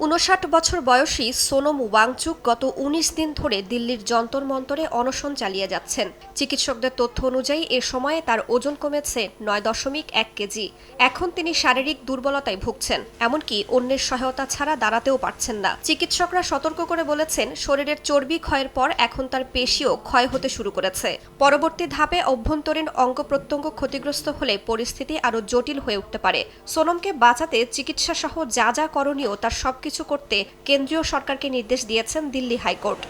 59 বছর বয়সী সোনম ওয়াংচুক গত ১৯ দিন ধরে দিল্লির যন্তর মন্তরে অনশন চালিয়ে যাচ্ছেন। চিকিৎসকদের তথ্য অনুযায়ী এ সময়ে তার ওজন কমেছে ৯.১ কেজি। এখন তিনি শারীরিক দুর্বলতায় ভুগছেন, এমনকি অন্যের সহায়তা ছাড়া দাঁড়াতেও পারছেন না। চিকিৎসকরা সতর্ক করে বলেছেন, শরীরের চর্বি ক্ষয়ের পর এখন তার পেশিও ক্ষয় হতে শুরু করেছে। পরবর্তী ধাপে অভ্যন্তরীণ অঙ্গ প্রত্যঙ্গ ক্ষতিগ্রস্ত হলে পরিস্থিতি আরও জটিল হয়ে উঠতে পারে। সোনমকে বাঁচাতে চিকিৎসা সহ যা যা করণীয় তার সবকিছু করতে কেন্দ্রীয় সরকারকে নির্দেশ দিয়েছেন দিল্লি হাইকোর্ট।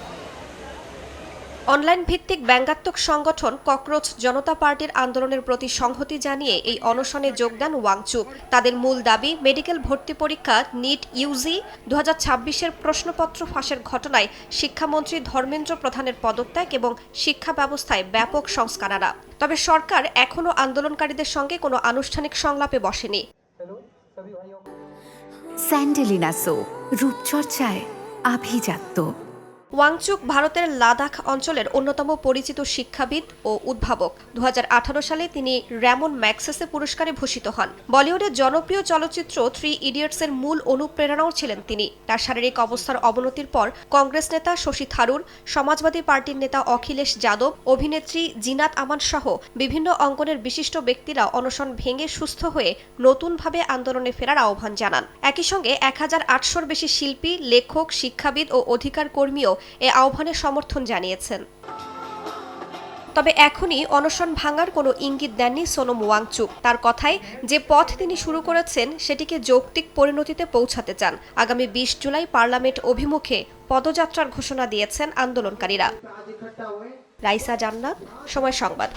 অনলাইন ভিত্তিক ব্যঙ্গাত্মক সংগঠন ককরোচ জনতা পার্টির আন্দোলনের প্রতি সংহতি জানিয়ে এই অনশনে যোগ দেন ওয়াংচুক। তাদের মূল দাবি, মেডিকেল ভর্তি পরীক্ষা নিট ইউজি ২০২৬-এর প্রশ্নপত্র ফাঁসের ঘটনায় শিক্ষামন্ত্রী ধর্মেন্দ্র প্রধানের পদত্যাগ এবং শিক্ষা ব্যবস্থায় ব্যাপক সংস্কার আনা। তবে সরকার এখনও আন্দোলনকারীদের সঙ্গে কোনো আনুষ্ঠানিক সংলাপে বসেনি। স্যান্ডেলিনা সো, রূপচর্চায় আভিজাত্য। ওয়াংচুক ভারতের লাদাখ অঞ্চলের অন্যতম পরিচিত শিক্ষাবিদ ও উদ্ভাবক। ২০১৮ সালে তিনি র্যামন ম্যাগসেসে পুরস্কারে ভূষিত হন। বলিউডের জনপ্রিয় চলচ্চিত্র 3 ইডিয়টসের মূল অনুপ্রেরণাও ছিলেন তিনি। তার শারীরিক অবস্থার অবনতির পর কংগ্রেস নেতা শশী থারুর, সমাজবাদী পার্টির নেতা অখিলেশ যাদব, অভিনেত্রী জিনাত আমান সহ বিভিন্ন অঙ্গনের বিশিষ্ট ব্যক্তিরা অনশন ভেঙে সুস্থ হয়ে নতুনভাবে আন্দোলনে ফেরার আহ্বান জানান। একই সঙ্গে ১,৮০০-র বেশি শিল্পী, লেখক, শিক্ষাবিদ ও অধিকার কর্মীও এ আহ্বানে সমর্থন জানিয়েছেন। তবে এখনই অনশন ভাঙার কোনো ইঙ্গিত দেননি সোনম ওয়াংচুক। তার কথায়, যে পথ তিনি শুরু করেছেন সেটিকে যৌক্তিক পরিণতিতে পৌঁছাতে চান। আগামী ২০ জুলাই পার্লামেন্ট অভিমুখে পদযাত্রার ঘোষণা দিয়েছেন আন্দোলনকারীরা। রাইসা জান্নাত, সময় সংবাদ।